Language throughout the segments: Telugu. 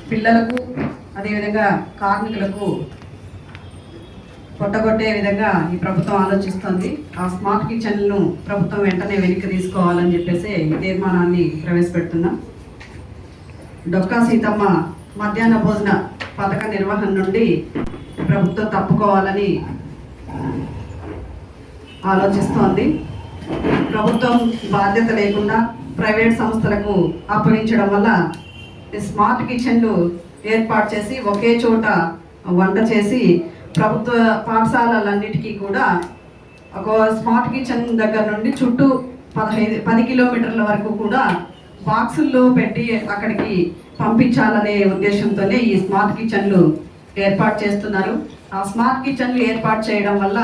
పిల్లలకు అదేవిధంగా కార్మికులకు పొట్టగొట్టే విధంగా ఈ ప్రభుత్వం ఆలోచిస్తుంది. ఆ స్మార్ట్ కిచెన్లను ప్రభుత్వం వెంటనే వెనక్కి తీసుకోవాలని చెప్పేసి ఈ తీర్మానాన్ని ప్రవేశపెడుతున్నాం. డొక్కా సీతమ్మ మధ్యాహ్న భోజన పథక నిర్వహణ నుండి ప్రభుత్వం తప్పుకోవాలని ఆలోచిస్తోంది. ప్రభుత్వం బాధ్యత లేకుండా ప్రైవేట్ సంస్థలకు అప్పగించడం వల్ల స్మార్ట్ కిచెన్లు ఏర్పాటు చేసి ఒకే చోట వంట చేసి ప్రభుత్వ పాఠశాలలన్నిటికీ కూడా ఒక స్మార్ట్ కిచెన్ దగ్గర నుండి చుట్టూ 10 కిలోమీటర్ల వరకు కూడా బాక్సుల్లో పెట్టి అక్కడికి పంపించాలనే ఉద్దేశంతోనే ఈ స్మార్ట్ కిచెన్లు ఏర్పాటు చేస్తున్నారు. ఆ స్మార్ట్ కిచెన్లు ఏర్పాటు చేయడం వల్ల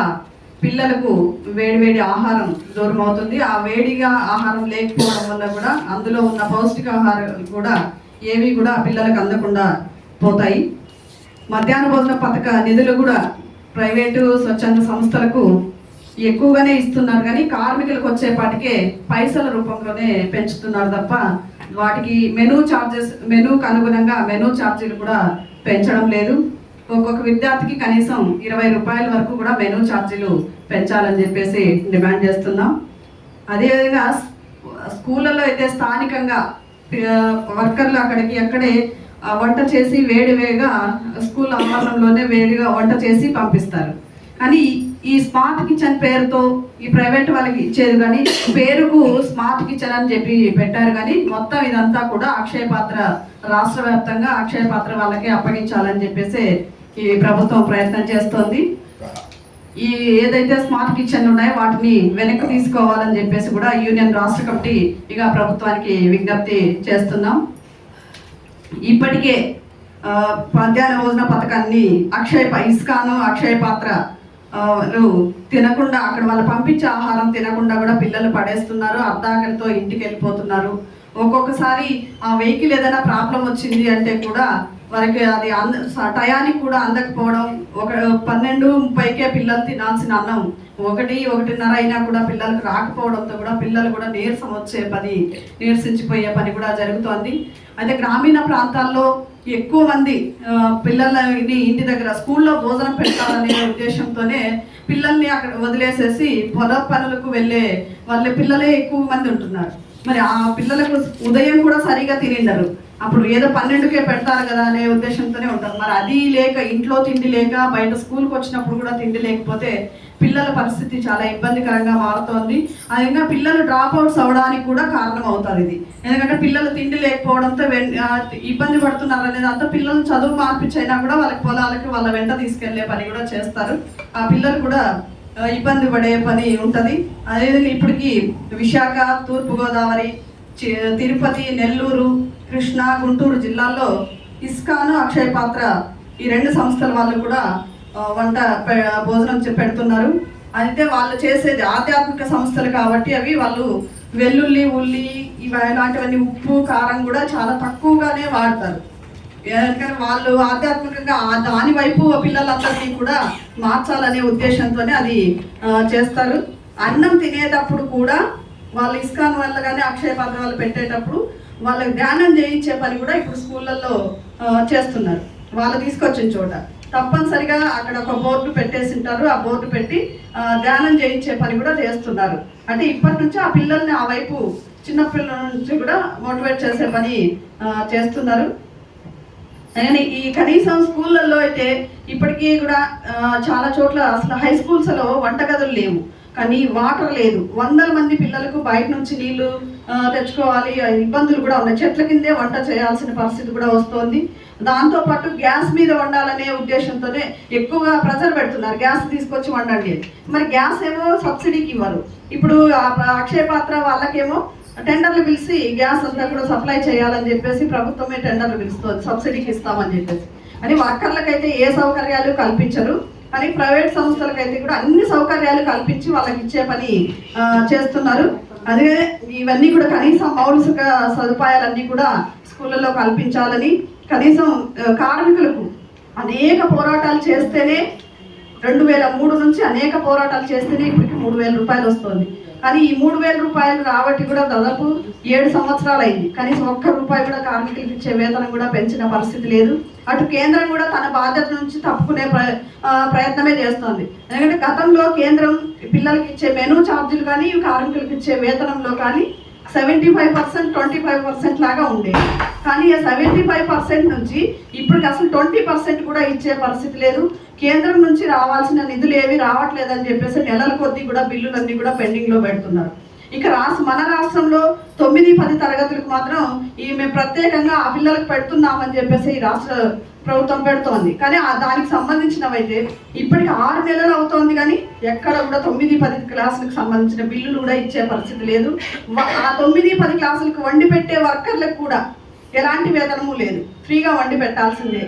పిల్లలకు వేడివేడి ఆహారం దూరం అవుతుంది. ఆ వేడిగా ఆహారం లేకపోవడం వల్ల కూడా అందులో ఉన్న పౌష్టికాహారాలు కూడా ఏవి కూడా పిల్లలకు అందకుండా పోతాయి. మధ్యాహ్న భోజన పథక నిధులు కూడా ప్రైవేటు స్వచ్ఛంద సంస్థలకు ఎక్కువగానే ఇస్తున్నారు, కానీ కార్మికులకు వచ్చేపాటికే పైసల రూపంలోనే పెంచుతున్నారు తప్ప వాటికి మెనూకు అనుగుణంగా మెనూ ఛార్జీలు కూడా పెంచడం లేదు. ఒక్కొక్క విద్యార్థికి కనీసం 20 రూపాయల వరకు కూడా మెనూ ఛార్జీలు పెంచాలని చెప్పేసి డిమాండ్ చేస్తున్నాం. అదేవిధంగా స్కూళ్ళల్లో అయితే స్థానికంగా వర్కర్లు అక్కడే వంట చేసి వేడివేగా స్కూల్ ఆవరణంలోనే వేడిగా వంట చేసి పంపిస్తారు. కానీ ఈ స్మార్ట్ కిచెన్ పేరుతో ఈ ప్రైవేట్ వాళ్ళకి ఇచ్చేది, కానీ పేరుకు స్మార్ట్ కిచెన్ అని చెప్పి పెట్టారు, కానీ మొత్తం ఇదంతా కూడా అక్షయ పాత్ర రాష్ట్ర వ్యాప్తంగా అక్షయ పాత్ర వాళ్ళకే అప్పగించాలని చెప్పేసి ఈ ప్రభుత్వం ప్రయత్నం చేస్తోంది. ఈ ఏదైతే స్మార్ట్ కిచెన్ ఉన్నాయో వాటిని వెనక్కి తీసుకోవాలని చెప్పేసి కూడా యూనియన్ రాష్ట్ర కమిటీ ఇక ప్రభుత్వానికి విజ్ఞప్తి చేస్తున్నాం. ఇప్పటికే మధ్యాహ్న భోజన పథకాన్ని ఇస్కాను అక్షయ పాత్ర తినకుండా అక్కడ వాళ్ళు పంపించే ఆహారం తినకుండా కూడా పిల్లలు పడేస్తున్నారు, అర్ధాకలితో ఇంటికి వెళ్ళిపోతున్నారు. ఒక్కొక్కసారి ఆ వెహికల్ ఏదైనా ప్రాబ్లం వచ్చింది అంటే కూడా వారికి అది టయానికి కూడా అందకపోవడం, 12:30కే పిల్లలు తినాల్సిన అన్నం 1-1:30 అయినా కూడా పిల్లలకు రాకపోవడంతో కూడా పిల్లలు కూడా నీరసించిపోయే పని కూడా జరుగుతోంది. అయితే గ్రామీణ ప్రాంతాల్లో ఎక్కువ మంది పిల్లలని ఇంటి దగ్గర స్కూల్లో భోజనం పెట్టాలనే ఉద్దేశంతోనే పిల్లల్ని అక్కడ వదిలేసేసి పొల పనులకు వెళ్ళే వాళ్ళ పిల్లలే ఎక్కువ మంది ఉంటున్నారు. మరి ఆ పిల్లలకు ఉదయం కూడా సరిగా తినిండరు, అప్పుడు ఏదో 12కే పెడతారు కదా అనే ఉద్దేశంతోనే ఉంటారు. మరి అది లేక ఇంట్లో తిండి లేక బయట స్కూల్కి వచ్చినప్పుడు కూడా తిండి లేకపోతే పిల్లల పరిస్థితి చాలా ఇబ్బందికరంగా మారుతోంది. అదేవిధంగా పిల్లలు డ్రాప్ అవుట్స్ అవడానికి కూడా కారణం అవుతుంది ఇది. ఎందుకంటే పిల్లలు తిండి లేకపోవడంతో ఇబ్బంది పడుతున్నారు అనేది అంతా పిల్లలు చదువు మార్పించైనా కూడా వాళ్ళకి పొలాలకి వాళ్ళ వెంట తీసుకెళ్లే పని కూడా చేస్తారు. ఆ పిల్లలు కూడా ఇబ్బంది పడే పని ఉంటుంది. అదేవిధంగా ఇప్పటికీ విశాఖ, తూర్పుగోదావరి, తిరుపతి, నెల్లూరు, కృష్ణా, గుంటూరు జిల్లాల్లో ఇస్కాను అక్షయ పాత్ర ఈ 2 సంస్థల వాళ్ళు కూడా భోజనం పెడుతున్నారు. అయితే వాళ్ళు చేసేది ఆధ్యాత్మిక సంస్థలు కాబట్టి అవి వాళ్ళు వెల్లుల్లి, ఉల్లి ఇలాంటివన్నీ ఉప్పు, కారం కూడా చాలా తక్కువగానే వాడతారు. ఎందుకంటే వాళ్ళు ఆధ్యాత్మికంగా దాని వైపు పిల్లలందరినీ కూడా మార్చాలనే ఉద్దేశంతోనే అది చేస్తారు. అన్నం తినేటప్పుడు కూడా వాళ్ళు ఇస్కాన్ వల్ల కానీ అక్షయ పాత్ర వాళ్ళు పెట్టేటప్పుడు వాళ్ళకి ధ్యానం చేయించే పని కూడా ఇప్పుడు స్కూళ్ళల్లో చేస్తున్నారు. వాళ్ళు తీసుకొచ్చిన చోట తప్పనిసరిగా అక్కడ ఒక బోర్డు పెట్టేసి ఉంటారు, ఆ బోర్డు పెట్టి ధ్యానం చేయించే పని కూడా చేస్తున్నారు. అంటే ఇప్పటి నుంచి ఆ పిల్లల్ని ఆ వైపు చిన్నపిల్లల నుంచి కూడా మోటివేట్ చేసే పని చేస్తున్నారు. కానీ ఈ కనీసం స్కూళ్ళల్లో అయితే ఇప్పటికీ కూడా చాలా చోట్ల అసలు హై స్కూల్స్లో వంటగదులు లేవు, కానీ వాటర్ లేదు. 100 మంది పిల్లలకు బయట నుంచి నీళ్లు తెచ్చుకోవాలి, ఇబ్బందులు కూడా ఉన్నాయి. చెట్ల కిందే వంట చేయాల్సిన పరిస్థితి కూడా వస్తుంది. దాంతోపాటు గ్యాస్ మీద వండాలనే ఉద్దేశంతోనే ఎక్కువగా ప్రెజర్ పెడుతున్నారు, గ్యాస్ తీసుకొచ్చి వండండి. మరి గ్యాస్ ఏమో సబ్సిడీకి ఇవ్వరు. ఇప్పుడు అక్షయ పాత్ర వాళ్ళకేమో టెండర్లు పిలిచి గ్యాస్ అంతా కూడా సప్లై చేయాలని చెప్పేసి ప్రభుత్వమే టెండర్లు పిలుస్తుంది, సబ్సిడీకి ఇస్తామని చెప్పేసి. అని వర్కర్లకైతే ఏ సౌకర్యాలు కల్పించరు, అని ప్రైవేట్ సంస్థలకైతే కూడా అన్ని సౌకర్యాలు కల్పించి వాళ్ళకి ఇచ్చే పని చేస్తున్నారు. అదే ఇవన్నీ కూడా కనీసం మౌలిక సదుపాయాలన్నీ కూడా స్కూళ్ళలో కల్పించాలని, కనీసం కార్మికులకు అనేక పోరాటాలు చేస్తేనే 2003 నుంచి అనేక పోరాటాలు చేస్తేనే ఇప్పటికి 3000 రూపాయలు వస్తుంది. కానీ ఈ 3,000 రూపాయలు రాబట్టి కూడా దాదాపు 7 సంవత్సరాలు అయింది. కనీసం ఒక్క రూపాయి కూడా కార్మికులకు ఇచ్చే వేతనం కూడా పెంచిన పరిస్థితి లేదు. అటు కేంద్రం కూడా తన బాధ్యత నుంచి తప్పుకునే ప్రయత్నమే చేస్తోంది. ఎందుకంటే గతంలో కేంద్రం పిల్లలకి ఇచ్చే మెనూ ఛార్జీలు కానీ కార్మికులకు ఇచ్చే వేతనంలో కానీ 75% 25% లాగా ఉండేది. కానీ ఆ 75% నుంచి ఇప్పటికి అసలు 20% కూడా ఇచ్చే పరిస్థితి లేదు. కేంద్రం నుంచి రావాల్సిన నిధులు ఏవి రావట్లేదని చెప్పేసి నెలల కొద్దీ కూడా బిల్లులన్నీ కూడా పెండింగ్లో పెడుతున్నారు. ఇక మన రాష్ట్రంలో 9-10 తరగతులకు మాత్రం మేము ప్రత్యేకంగా ఆ పిల్లలకు పెడుతున్నామని చెప్పేసి ఈ రాష్ట్ర ప్రభుత్వం పెడుతోంది. కానీ దానికి సంబంధించినవైతే ఇప్పటికి 6 నెలలు అవుతోంది, కానీ ఎక్కడ కూడా 9-10 క్లాసులకు సంబంధించిన బిల్లులు కూడా ఇచ్చే పరిస్థితి లేదు. ఆ 9-10 క్లాసులకు వండి పెట్టే వర్కర్లకు కూడా ఎలాంటి వేతనము లేదు, ఫ్రీగా వండి పెట్టాల్సిందే.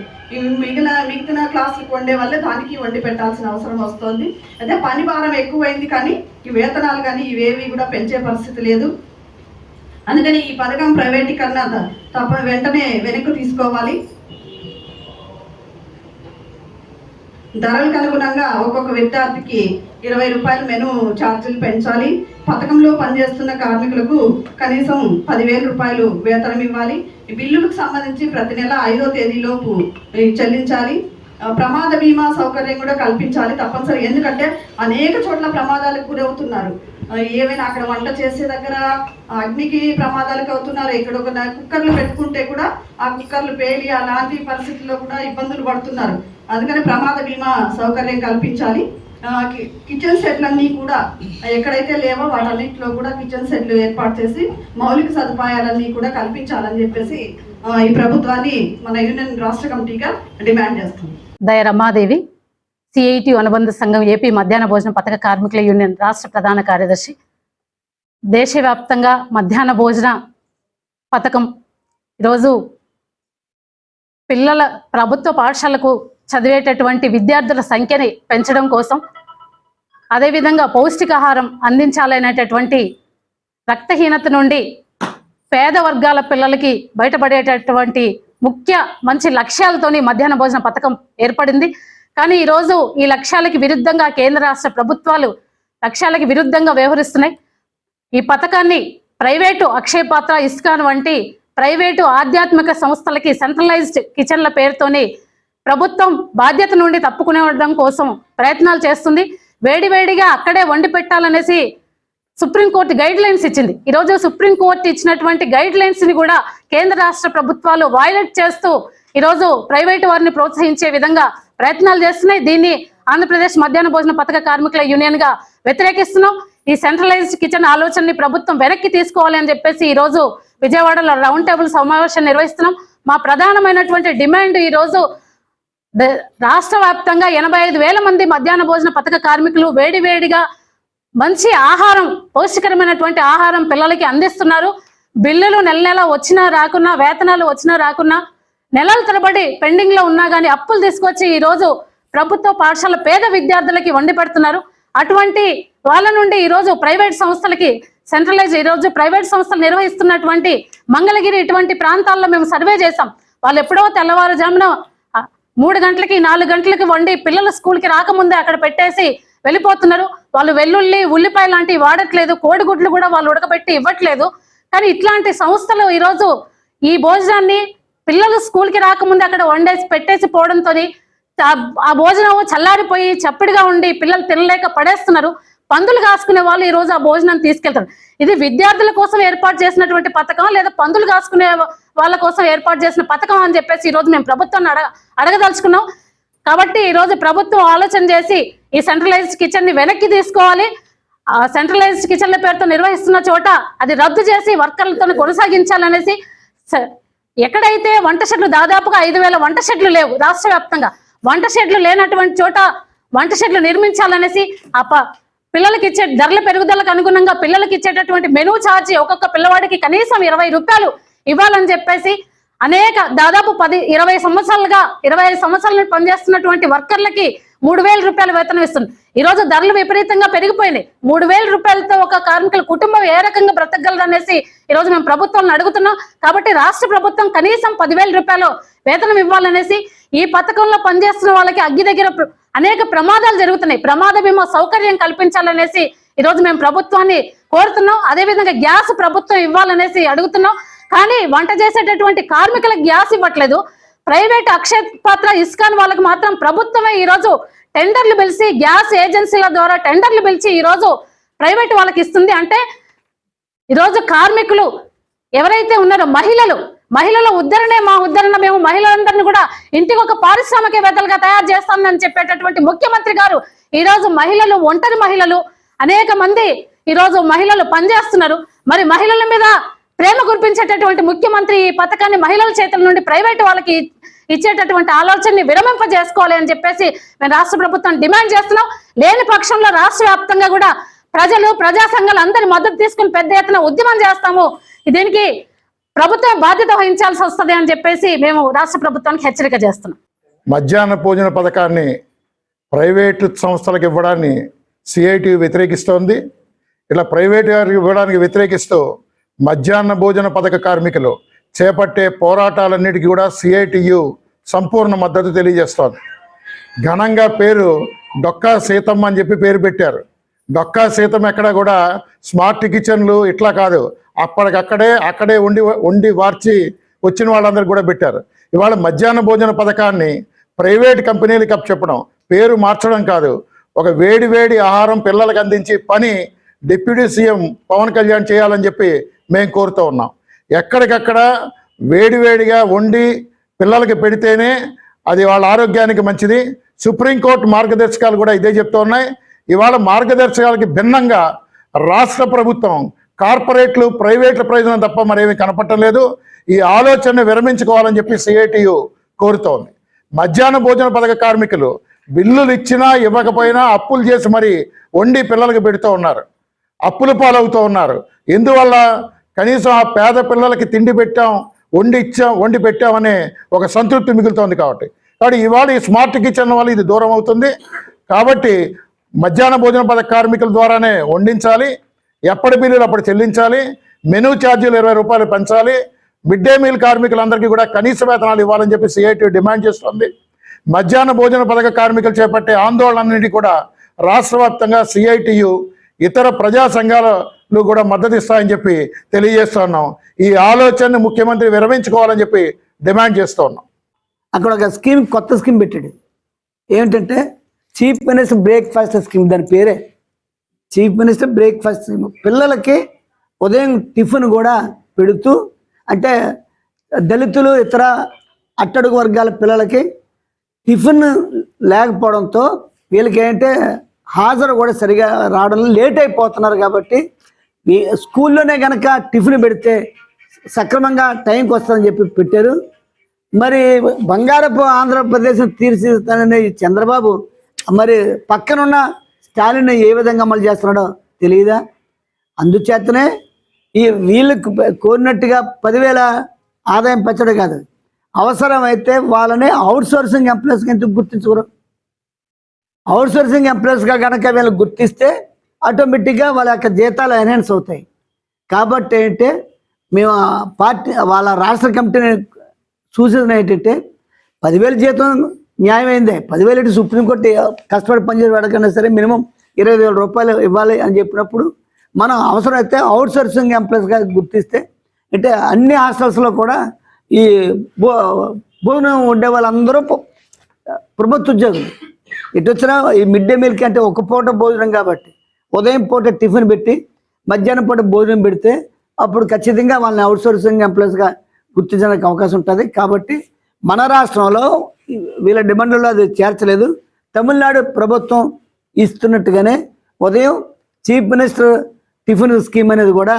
మిగిలిన క్లాసులకు వండే వల్లే దానికి వండి పెట్టాల్సిన అవసరం వస్తుంది. అయితే పని భారం ఎక్కువైంది, కానీ ఈ వేతనాలు కానీ ఇవేవి కూడా పెంచే పరిస్థితి లేదు. అందుకని ఈ పథకం ప్రైవేటీకరణ వెంటనే వెనక్కి తీసుకోవాలి. ధరలకు అనుగుణంగా ఒక్కొక్క విద్యార్థికి 20 రూపాయలు మెను ఛార్జీలు పెంచాలి. పథకంలో పనిచేస్తున్న కార్మికులకు కనీసం 10,000 రూపాయలు వేతనం ఇవ్వాలి. ఈ బిల్లులకు సంబంధించి ప్రతి నెల 5వ తేదీలోపు చెల్లించాలి. ప్రమాద బీమా సౌకర్యం కూడా కల్పించాలి తప్పనిసరి. ఎందుకంటే అనేక చోట్ల ప్రమాదాలకు గురవుతున్నారు. ఏమైనా అక్కడ వంట చేసే దగ్గర అగ్నికి ప్రమాదాలకు అవుతున్నారు. ఇక్కడ ఒక కుక్కర్లు పెట్టుకుంటే కూడా ఆ కుక్కర్లు పేలి అలాంటి పరిస్థితుల్లో కూడా ఇబ్బందులు పడుతున్నారు. అందుకని ప్రమాద బీమా సౌకర్యం కల్పించాలి. కిచెన్ సెట్లన్నీ కూడా ఎక్కడైతే లేవో వాటన్నిటిలో కూడా కిచెన్ సెట్లు ఏర్పాటు చేసి మౌలిక సదుపాయాలన్నీ కూడా కల్పించాలని చెప్పేసి ఈ ప్రభుత్వాన్ని మన యూనియన్ రాష్ట్ర కమిటీగా డిమాండ్ చేస్తుంది. దయ రమాదేవి, CIT అనుబంధ సంఘం ఏపీ మధ్యాహ్న భోజన పథక కార్మికుల యూనియన్ రాష్ట్ర ప్రధాన కార్యదర్శి. దేశవ్యాప్తంగా మధ్యాహ్న భోజన పథకం ఈరోజు పిల్లల ప్రభుత్వ పాఠశాలకు చదివేటటువంటి విద్యార్థుల సంఖ్యని పెంచడం కోసం, అదేవిధంగా పౌష్టికాహారం అందించాలనేటటువంటి రక్తహీనత నుండి పేద వర్గాల పిల్లలకి బయటపడేటటువంటి ముఖ్య మంచి లక్ష్యాలతోని మధ్యాహ్న భోజన పథకం ఏర్పడింది. కానీ ఈరోజు ఈ లక్ష్యాలకి విరుద్ధంగా కేంద్ర రాష్ట్ర ప్రభుత్వాలు లక్ష్యాలకి విరుద్ధంగా వ్యవహరిస్తున్నాయి. ఈ పథకాన్ని ప్రైవేటు అక్షయ పాత్ర, ఇస్కాన్ వంటి ప్రైవేటు ఆధ్యాత్మిక సంస్థలకి సెంట్రలైజ్డ్ కిచెన్ల పేరుతోని ప్రభుత్వం బాధ్యత నుండి తప్పుకునేవడం కోసం ప్రయత్నాలు చేస్తుంది. వేడివేడిగా అక్కడే వండి పెట్టాలనేసి సుప్రీంకోర్టు గైడ్ లైన్స్ ఇచ్చింది. ఈరోజు సుప్రీంకోర్టు ఇచ్చినటువంటి గైడ్ లైన్స్ ని కూడా కేంద్ర రాష్ట్ర ప్రభుత్వాలు వైలేట్ చేస్తూ ఈరోజు ప్రైవేటు వారిని ప్రోత్సహించే విధంగా ప్రయత్నాలు చేస్తున్నాయి. దీన్ని ఆంధ్రప్రదేశ్ మధ్యాహ్న భోజన పథక కార్మికుల యూనియన్ గా వ్యతిరేకిస్తున్నాం. ఈ సెంట్రలైజ్డ్ కిచెన్ ఆలోచనని ప్రభుత్వం వెనక్కి తీసుకోవాలి అని చెప్పేసి ఈరోజు విజయవాడలో రౌండ్ టేబుల్ సమావేశం నిర్వహిస్తున్నాం. మా ప్రధానమైనటువంటి డిమాండ్ ఈరోజు రాష్ట్ర వ్యాప్తంగా 85,000 మంది మధ్యాహ్న భోజన పథక కార్మికులు వేడివేడిగా మంచి ఆహారం, పౌష్టికరమైనటువంటి ఆహారం పిల్లలకి అందిస్తున్నారు. బిల్లులు నెల వచ్చినా రాకున్నా, వేతనాలు వచ్చినా రాకున్నా, నెలల తరబడి పెండింగ్ లో ఉన్నా కానీ అప్పులు తీసుకొచ్చి ఈరోజు ప్రభుత్వ పాఠశాల పేద విద్యార్థులకి వండి పెడుతున్నారు. అటువంటి వాళ్ళ నుండి ఈరోజు ప్రైవేట్ సంస్థలకి సెంట్రలైజ్ ఈరోజు ప్రైవేట్ సంస్థలు నిర్వహిస్తున్నటువంటి మంగళగిరి ఇటువంటి ప్రాంతాల్లో మేము సర్వే చేసాం. వాళ్ళు ఎప్పుడో తెల్లవారుజామున 3 గంటలకి 4 గంటలకి వండి పిల్లల స్కూల్కి రాకముందే అక్కడ పెట్టేసి వెళ్ళిపోతున్నారు. వాళ్ళు వెల్లుల్లి, ఉల్లిపాయ లాంటివి వాడట్లేదు, కోడిగుడ్లు కూడా వాళ్ళు ఉడకబెట్టి ఇవ్వట్లేదు. కానీ ఇట్లాంటి సంస్థలు ఈరోజు ఈ భోజనాన్ని పిల్లలు స్కూల్కి రాకముందే అక్కడ వండేసి పెట్టేసి పోవడంతో ఆ భోజనం చల్లారిపోయి చప్పిడిగా ఉండి పిల్లలు తినలేక పడేస్తున్నారు. పందులు కాసుకునే వాళ్ళు ఈ రోజు ఆ భోజనాన్ని తీసుకెళ్తారు. ఇది విద్యార్థుల కోసం ఏర్పాటు చేసినటువంటి పథకం లేదా పందులు కాసుకునే వాళ్ళ కోసం ఏర్పాటు చేసిన పథకం అని చెప్పేసి ఈ రోజు మేము ప్రభుత్వాన్ని అడగదలుచుకున్నాం. కాబట్టి ఈ రోజు ప్రభుత్వం ఆలోచన చేసి ఈ సెంట్రలైజ్డ్ కిచెన్ ని వెనక్కి తీసుకోవాలి. ఆ సెంట్రలైజ్డ్ కిచెన్ల పేరుతో నిర్వహిస్తున్న చోట అది రద్దు చేసి వర్కర్లతో కొనసాగించాలనేసి, ఎక్కడైతే వంట షెడ్లు దాదాపుగా 5,000 వంట షెడ్లు లేవు రాష్ట్ర వ్యాప్తంగా, వంట షెడ్లు లేనటువంటి చోట వంట షెడ్లు నిర్మించాలనేసి, పిల్లలకి ఇచ్చే ధరల పెరుగుదలకు అనుగుణంగా పిల్లలకి ఇచ్చేటటువంటి మెనూ ఛార్జీ ఒక్కొక్క పిల్లవాడికి కనీసం 20 రూపాయలు ఇవ్వాలని చెప్పేసి దాదాపు 20 సంవత్సరాలుగా 25 సంవత్సరాల నుండి పనిచేస్తున్నటువంటి వర్కర్లకి 3,000 రూపాయలు వేతనం ఇస్తుంది. ఈ రోజు ధరలు విపరీతంగా పెరిగిపోయినాయి. 3,000 రూపాయలతో ఒక కార్మికుల కుటుంబం ఏ రకంగా బ్రతకగలరు అనేసి ఈ రోజు మేము ప్రభుత్వాన్ని అడుగుతున్నాం. కాబట్టి రాష్ట్ర ప్రభుత్వం కనీసం 10,000 రూపాయలు వేతనం ఇవ్వాలనేసి, ఈ పథకంలో పనిచేస్తున్న వాళ్ళకి అగ్గి దగ్గర అనేక ప్రమాదాలు జరుగుతున్నాయి, ప్రమాద బీమా సౌకర్యం కల్పించాలనేసి ఈరోజు మేము ప్రభుత్వాన్ని కోరుతున్నాం. అదేవిధంగా గ్యాస్ ప్రభుత్వం ఇవ్వాలనేసి అడుగుతున్నాం. కానీ వంట చేసేటటువంటి కార్మికులకు గ్యాస్ ఇవ్వట్లేదు. ప్రైవేట్ అక్షయ పాత్ర ఇస్కాన్ వాళ్ళకి మాత్రం ప్రభుత్వమే ఈరోజు టెండర్లు పిలిచి, గ్యాస్ ఏజెన్సీల ద్వారా టెండర్లు పిలిచి ఈరోజు ప్రైవేట్ వాళ్ళకి ఇస్తుంది. అంటే ఈరోజు కార్మికులు ఎవరైతే ఉన్నారో మహిళల ఉద్ధరణే మా ఉద్ధరణ, మేము మహిళలందరినీ కూడా ఇంటికి ఒక పారిశ్రామికవేత్తలుగా తయారు చేస్తామని చెప్పేటటువంటి ముఖ్యమంత్రి గారు ఈరోజు మహిళలు, ఒంటరి మహిళలు అనేక మంది ఈరోజు మహిళలు పనిచేస్తున్నారు. మరి మహిళల మీద ప్రేమ కురిపించేటటువంటి ముఖ్యమంత్రి ఈ పథకాన్ని మహిళల చేతుల నుండి ప్రైవేట్ వాళ్ళకి ఇచ్చేటటువంటి ఆలోచనని విరమింపజేసుకోవాలి అని చెప్పేసి మేము రాష్ట్ర ప్రభుత్వం డిమాండ్ చేస్తున్నాం. లేని పక్షంలో రాష్ట్ర వ్యాప్తంగా కూడా ప్రజలు, ప్రజా సంఘాలు అందరి మద్దతు తీసుకుని పెద్ద ఎత్తున ఉద్యమం చేస్తాము. దీనికి ప్రభుత్వం బాధ్యత వహించాల్సి వస్తుంది అని చెప్పేసి మేము రాష్ట్ర ప్రభుత్వానికి హెచ్చరిక చేస్తున్నాం. మధ్యాహ్న భోజన పథకాన్ని ప్రైవేటు సంస్థలకు ఇవ్వడాన్ని సిఐటి వ్యతిరేకిస్తోంది. ఇలా ప్రైవేట్ గారికి ఇవ్వడానికి వ్యతిరేకిస్తూ మధ్యాహ్న భోజన పథక కార్మికులు చేపట్టే పోరాటాలన్నిటికీ కూడా సిఐటియు సంపూర్ణ మద్దతు తెలియజేస్తోంది. ఘనంగా పేరు డొక్కా సీతమ్మ అని చెప్పి పేరు పెట్టారు. డొక్కా సీతమ్మ ఎక్కడ కూడా స్మార్ట్ కిచెన్లు ఇట్లా కాదు, అక్కడే వండి వార్చి వచ్చిన వాళ్ళందరికీ కూడా పెట్టారు. ఇవాళ మధ్యాహ్న భోజన పథకాన్ని ప్రైవేట్ కంపెనీలకు అప్పచెప్పడం, పేరు మార్చడం కాదు, ఒక వేడి ఆహారం పిల్లలకు అందించి పని డిప్యూటీ సీఎం పవన్ కళ్యాణ్ చేయాలని చెప్పి మేము కోరుతూ ఉన్నాం. ఎక్కడికక్కడ వేడిగా వండి పిల్లలకి పెడితేనే అది వాళ్ళ ఆరోగ్యానికి మంచిది. సుప్రీంకోర్టు మార్గదర్శకాలు కూడా ఇదే చెప్తూ ఉన్నాయి. ఇవాళ మార్గదర్శకాలకి భిన్నంగా రాష్ట్ర ప్రభుత్వం కార్పొరేట్లు, ప్రైవేట్ల ప్రయోజనం తప్ప మరేమీ కనపడటం లేదు. ఈ ఆలోచనను విరమించుకోవాలని చెప్పి సిఐటియు కోరుతోంది. మధ్యాహ్న భోజన పథక కార్మికులు బిల్లులు ఇచ్చినా ఇవ్వకపోయినా అప్పులు చేసి మరి వండి పిల్లలకు పెడుతూ ఉన్నారు, అప్పుల పాలవుతూ ఉన్నారు. ఎందువల్ల? కనీసం ఆ పేద పిల్లలకి తిండి పెట్టాం, వండి పెట్టామనే ఒక సంతృప్తి మిగులుతోంది. కాబట్టి ఇవాళ ఈ స్మార్ట్ కిచెన్ వల్ల ఇది దూరం అవుతుంది. కాబట్టి మధ్యాహ్న భోజన పథక కార్మికుల ద్వారానే వండించాలి, ఎప్పటి బిల్లులు అప్పుడు చెల్లించాలి, మెనూ ఛార్జీలు 20 రూపాయలు పెంచాలి, మిడ్ డే మీల్ కార్మికులందరికీ కూడా కనీస వేతనాలు ఇవ్వాలని చెప్పి సిఐటి డిమాండ్ చేస్తుంది. మధ్యాహ్న భోజన పథక కార్మికులు చేపట్టే ఆందోళనన్నింటి కూడా రాష్ట్ర వ్యాప్తంగా సిఐటియు ఇతర ప్రజా సంఘాలు కూడా మద్దతు ఇస్తాయని చెప్పి తెలియజేస్తున్నాం. ఈ ఆలోచనని ముఖ్యమంత్రి విరమించుకోవాలని చెప్పి డిమాండ్ చేస్తూ ఉన్నాం. అక్కడ ఒక స్కీమ్, కొత్త స్కీమ్ పెట్టాడు. ఏమిటంటే చీఫ్ మినిస్టర్ బ్రేక్ఫాస్ట్ స్కీమ్. దాని పేరే చీఫ్ మినిస్టర్ బ్రేక్ఫాస్ట్ స్కీమ్. పిల్లలకి ఉదయం టిఫిన్ కూడా పెడుతూ, అంటే దళితులు, ఇతర అట్టడుగు వర్గాల పిల్లలకి టిఫిన్ లేకపోవడంతో వీళ్ళకి ఏంటంటే హాజరు కూడా సరిగా రావడం లేట్ అయిపోతున్నారు. కాబట్టి స్కూల్లోనే కనుక టిఫిన్ పెడితే సక్రమంగా టైంకి వస్తుందని చెప్పి పెట్టారు. మరి బంగారపు ఆంధ్రప్రదేశ్ తీర్చిదిద్దుతానని చంద్రబాబు మరి పక్కనున్న స్టాలిన్ ఏ విధంగా అమలు చేస్తున్నాడో తెలియదా? అందుచేతనే ఈ వీళ్ళకు కోరినట్టుగా 10,000 ఆదాయం పెంచడం కాదు, అవసరమైతే వాళ్ళని అవుట్సోర్సింగ్ ఎంప్లాయీస్గా ఎందుకు గుర్తించుకోరు? అవుట్సోర్సింగ్ ఎంప్లాయీస్గా కనుక వీళ్ళకి గుర్తిస్తే ఆటోమేటిక్గా వాళ్ళ యొక్క జీతాలు ఎన్హాన్స్ అవుతాయి. కాబట్టి ఏంటంటే మేము వాళ్ళ రాష్ట్ర కమిటీని సూచన ఏంటంటే 10,000 జీతం న్యాయమైందే. 10,000 సుప్రీంకోర్టు కష్టపడి పనిచేసి అడగన్నా సరే మినిమం 20,000 రూపాయలు ఇవ్వాలి అని చెప్పినప్పుడు మనం అవసరమైతే అవుట్సోర్సింగ్ ఎంప్లాయీస్గా గుర్తిస్తే, అంటే అన్ని హాస్టల్స్లో కూడా ఈ భోజనం ఉండే వాళ్ళందరూ ప్రభుత్వ ఉద్యోగులు. ఇటు వచ్చినా ఈ మిడ్ డే మీల్కి అంటే ఒక పూట భోజనం కాబట్టి ఉదయం పూట టిఫిన్ పెట్టి మధ్యాహ్నం పూట భోజనం పెడితే అప్పుడు ఖచ్చితంగా వాళ్ళని అవుట్సోర్సింగ్ ఎంప్లాయీస్గా గుర్తించడానికి అవకాశం ఉంటుంది. కాబట్టి మన రాష్ట్రంలో వీళ్ళ డిమాండ్లలో అది చేర్చలేదు. తమిళనాడు ప్రభుత్వం ఇస్తున్నట్టుగానే ఉదయం చీఫ్ మినిస్టర్ టిఫిన్ స్కీమ్ అనేది కూడా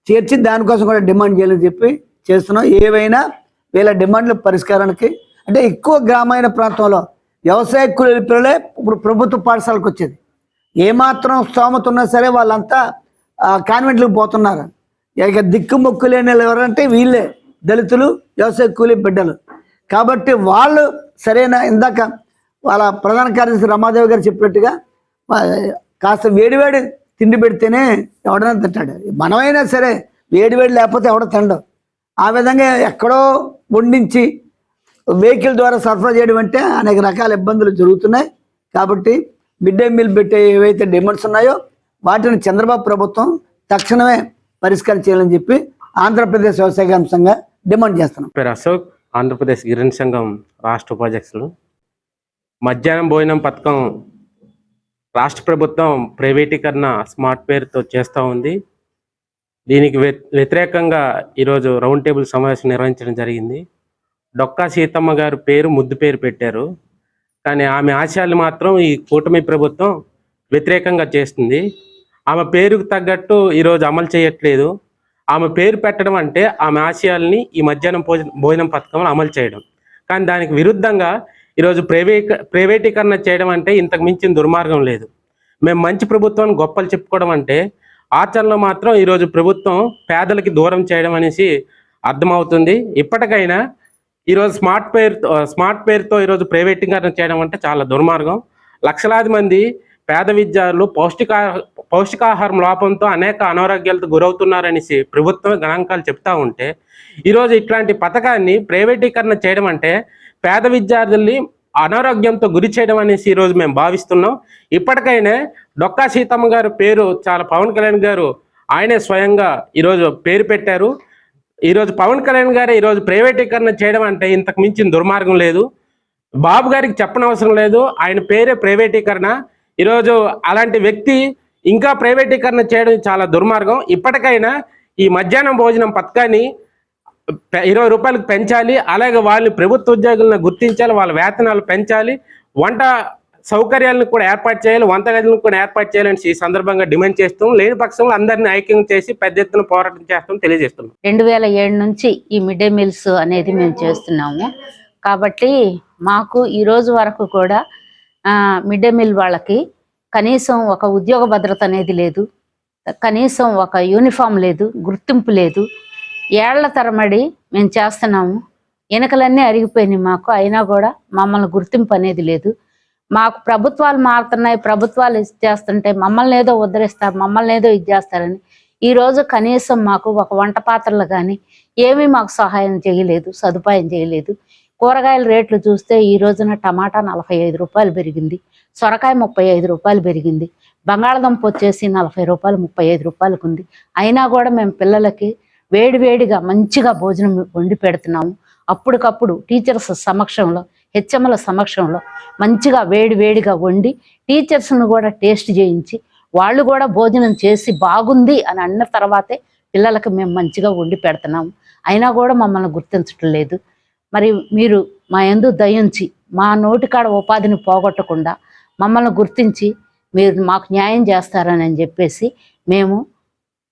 చేర్చి దానికోసం కూడా డిమాండ్ చేయాలని చెప్పి చేస్తున్నాం. ఏవైనా వీళ్ళ డిమాండ్ల పరిష్కారానికి, అంటే ఎక్కువ గ్రామీణ ప్రాంతంలో వ్యవసాయ కూలీల పిల్లలే ఇప్పుడు ప్రభుత్వ పాఠశాలకు వచ్చేది. ఏమాత్రం స్తోమత ఉన్నా సరే వాళ్ళంతా కాన్వెంట్లకు పోతున్నారు. ఇక దిక్కుమొక్కు లేని ఎవరంటే వీళ్ళే, దళితులు, వ్యవసాయ కూలీ బిడ్డలు. కాబట్టి వాళ్ళు సరైన, ఇందాక వాళ్ళ ప్రధాన కార్యదర్శి రమాదేవి గారు చెప్పినట్టుగా కాస్త వేడివేడి తిండి పెడితేనే ఎవడైనా తింటాడు. మనమైనా సరే వేడివేడి లేకపోతే ఎవడో తినడం. ఆ విధంగా ఎక్కడో వండించి వెహికల్ ద్వారా సరఫరా చేయడం అంటే అనేక రకాల ఇబ్బందులు జరుగుతున్నాయి. కాబట్టి మిడ్ డే మీల్ పెట్టే ఏవైతే డిమాండ్స్ ఉన్నాయో వాటిని చంద్రబాబు ప్రభుత్వం తక్షణమే పరిష్కారం చేయాలని చెప్పి ఆంధ్రప్రదేశ్ వ్యవసాయ సంఘంగా డిమాండ్ చేస్తున్నాం. పేరు అశోక్, ఆంధ్రప్రదేశ్ గిరిజన సంఘం రాష్ట్ర ఉపాధ్యక్షులు. మధ్యాహ్నం భోజనం పథకం రాష్ట్ర ప్రభుత్వం ప్రైవేటీకరణ స్మార్ట్ పేరుతో చేస్తూ ఉంది. దీనికి వ్యతిరేకంగా ఈరోజు రౌండ్ టేబుల్ సమావేశం నిర్వహించడం జరిగింది. డొక్కా సీతమ్మ గారు పేరు ముద్దు పేరు పెట్టారు, కానీ ఆమె ఆశయాలు మాత్రం ఈ కూటమి ప్రభుత్వం వ్యతిరేకంగా చేస్తుంది. ఆమె పేరుకు తగ్గట్టు ఈరోజు అమలు చేయట్లేదు. ఆమె పేరు పెట్టడం అంటే ఆమె ఆశయాల్ని ఈ మధ్యాహ్నం భోజనం పథకంలో అమలు చేయడం, కానీ దానికి విరుద్ధంగా ఈరోజు ప్రైవేటీకరణ చేయడం అంటే ఇంతకు మించిన దుర్మార్గం లేదు. మేము మంచి ప్రభుత్వాన్ని గొప్పలు చెప్పుకోవడం అంటే ఆచరణలో మాత్రం ఈరోజు ప్రభుత్వం పేదలకి దూరం చేయడం అనేసి అర్థమవుతుంది. ఇప్పటికైనా ఈరోజు స్మార్ట్ పేరుతో ఈరోజు ప్రైవేటీకరణ చేయడం అంటే చాలా దుర్మార్గం. లక్షలాది మంది పేద విద్యార్థులు పౌష్టికాహారం లోపంతో అనేక అనారోగ్యాలతో గురవుతున్నారనేసి ప్రభుత్వం గణాంకాలు చెప్తా ఉంటే ఈరోజు ఇట్లాంటి పథకాన్ని ప్రైవేటీకరణ చేయడం అంటే పేద విద్యార్థుల్ని అనారోగ్యంతో గురి చేయడం అనేసి ఈరోజు మేము భావిస్తున్నాం. ఇప్పటికైనా డొక్కా సీతమ్మ గారు పేరు చాలా పవన్ కళ్యాణ్ గారు ఆయనే స్వయంగా ఈరోజు పేరు పెట్టారు. ఈరోజు పవన్ కళ్యాణ్ గారు ఈరోజు ప్రైవేటీకరణ చేయడం అంటే ఇంతకు మించిన దుర్మార్గం లేదు. బాబు గారికి చెప్పనవసరం లేదు, ఆయన పేరే ప్రైవేటీకరణ. ఈరోజు అలాంటి వ్యక్తి ఇంకా ప్రైవేటీకరణ చేయడం చాలా దుర్మార్గం. ఇప్పటికైనా ఈ మధ్యాహ్నం భోజనం పథకాన్ని 20 రూపాయలకు పెంచాలి, అలాగే వాళ్ళని ప్రభుత్వ ఉద్యోగులను గుర్తించాలి, వాళ్ళ వేతనాలు పెంచాలి, వంట సౌకర్యాలను కూడా ఏర్పాటు చేయాలి, వంటగదులను కూడా ఏర్పాటు చేయాలని ఈ సందర్భంగా డిమాండ్ చేస్తాం. లేని పక్షంలో అందరినీ ఐక్యం చేసి పెద్ద ఎత్తున పోరాటం చేస్తాం తెలియజేస్తున్నాం. 2007 నుంచి ఈ మిడ్ డే మీల్స్ అనేది మేము చేస్తున్నాము. కాబట్టి మాకు ఈ రోజు వరకు కూడా మిడ్ డే మీల్ వాళ్ళకి కనీసం ఒక ఉద్యోగ భద్రత అనేది లేదు, కనీసం ఒక యూనిఫామ్ లేదు, గుర్తింపు లేదు. ఏళ్ల తరబడి మేము చేస్తున్నాము, ఎన్నికలన్నీ అరిగిపోయినాయి మాకు, అయినా కూడా మమ్మల్ని గుర్తింపు అనేది లేదు. మాకు ప్రభుత్వాలు మారుతున్నాయి, ప్రభుత్వాలు ఇది చేస్తుంటే మమ్మల్ని ఏదో ఉద్ధరిస్తారు, మమ్మల్ని ఏదో ఇది చేస్తారని ఈరోజు కనీసం మాకు ఒక వంట పాత్రలు కానీ ఏమీ మాకు సహాయం చేయలేదు, సదుపాయం చేయలేదు. కూరగాయల రేట్లు చూస్తే ఈ రోజున టమాటా 45 రూపాయలు పెరిగింది, సొరకాయ 35 రూపాయలు పెరిగింది, బంగాళదుంప వచ్చేసి 40 రూపాయలు 35 రూపాయలకు ఉంది. అయినా కూడా మేము పిల్లలకి వేడివేడిగా మంచిగా భోజనం వండి పెడుతున్నాము. అప్పటికప్పుడు టీచర్స్ సమక్షంలో, హెచ్ఎంల సమక్షంలో మంచిగా వేడివేడిగా వండి టీచర్స్ను కూడా టేస్ట్ చేయించి వాళ్ళు కూడా భోజనం చేసి బాగుంది అని అన్న తర్వాతే పిల్లలకి మేము మంచిగా వండి పెడుతున్నాము. అయినా కూడా మమ్మల్ని గుర్తించటం లేదు. మరి మీరు మా యందు దయించి మా నోటికాడ ఉపాధిని పోగొట్టకుండా మమ్మల్ని గుర్తించి మీరు మాకు న్యాయం చేస్తారని చెప్పేసి మేము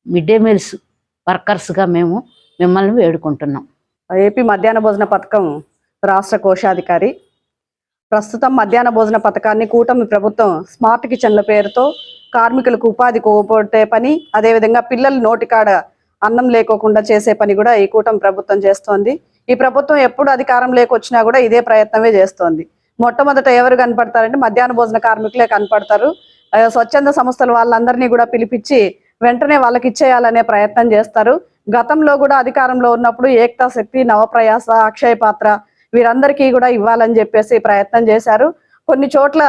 మిడ్ డే మీల్స్ వర్కర్స్గా మేము మిమ్మల్ని వేడుకుంటున్నాం. ఏపీ మధ్యాహ్న భోజన పథకం రాష్ట్ర కోశాధికారి. ప్రస్తుతం మధ్యాహ్న భోజన పథకాన్ని కూటమి ప్రభుత్వం స్మార్ట్ కిచెన్ల పేరుతో కార్మికులకు ఉపాధి కోల్పోతే పని, అదేవిధంగా పిల్లలు నోటికాడ అన్నం లేకోకుండా చేసే పని కూడా ఈ కూటమి ప్రభుత్వం చేస్తోంది. ఈ ప్రభుత్వం ఎప్పుడు అధికారం లేకొచ్చినా కూడా ఇదే ప్రయత్నమే చేస్తోంది. మొట్టమొదట ఎవరు కనపడతారంటే మధ్యాహ్న భోజన కార్మికులే కనపడతారు. స్వచ్ఛంద సంస్థల వాళ్ళందరినీ కూడా పిలిపించి వెంటనే వాళ్ళకి ఇచ్చేయాలనే ప్రయత్నం చేస్తారు. గతంలో కూడా అధికారంలో ఉన్నప్పుడు ఏక్తా శక్తి, నవప్రయాస, అక్షయ పాత్ర వీరందరికీ కూడా ఇవ్వాలని చెప్పేసి ప్రయత్నం చేశారు. కొన్ని చోట్ల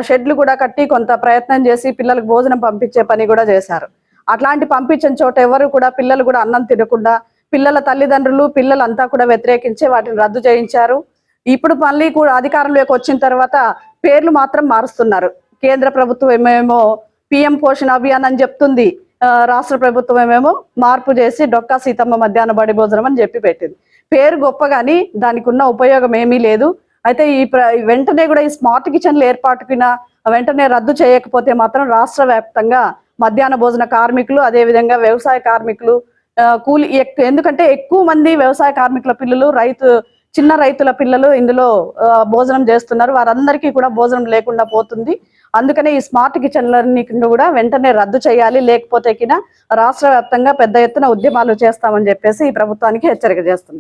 షెడ్లు కూడా కట్టి కొంత ప్రయత్నం చేసి పిల్లలకు భోజనం పంపించే పని కూడా చేశారు. అట్లాంటి పంపించిన చోట ఎవరు కూడా పిల్లలు కూడా అన్నం తినకుండా పిల్లల తల్లిదండ్రులు పిల్లలంతా కూడా వ్యతిరేకించి వాటిని రద్దు చేయించారు. ఇప్పుడు మళ్ళీ కూడా అధికారంలోకి వచ్చిన తర్వాత పేర్లు మాత్రం మారుస్తున్నారు. కేంద్ర ప్రభుత్వం ఏమేమో పిఎం పోషణ అభియాన్ అని చెప్తుంది, రాష్ట్ర ప్రభుత్వం ఏమేమో మార్పు చేసి డొక్కా సీతమ్మ మధ్యాహ్న బడి భోజనం అని చెప్పి పెట్టింది. పేరు గొప్ప కానీ దానికి ఉన్న ఉపయోగం ఏమీ లేదు. అయితే వెంటనే కూడా ఈ స్మార్ట్ కిచెన్ల ఏర్పాటుకిన వెంటనే రద్దు చేయకపోతే మాత్రం రాష్ట్ర వ్యాప్తంగా మధ్యాహ్న భోజన కార్మికులు, అదేవిధంగా వ్యవసాయ కార్మికులు, కూలి ఎందుకంటే ఎక్కువ మంది వ్యవసాయ కార్మికుల పిల్లలు, చిన్న రైతుల పిల్లలు ఇందులో భోజనం చేస్తున్నారు. వారందరికీ కూడా భోజనం లేకుండా పోతుంది. అందుకనే ఈ స్మార్ట్ కిచెన్లన్నీ కూడా వెంటనే రద్దు చేయాలి, లేకపోతే కినా రాష్ట్ర వ్యాప్తంగా పెద్ద ఎత్తున ఉద్యమాలు చేస్తామని చెప్పేసి ఈ ప్రభుత్వానికి హెచ్చరిక చేస్తుంది.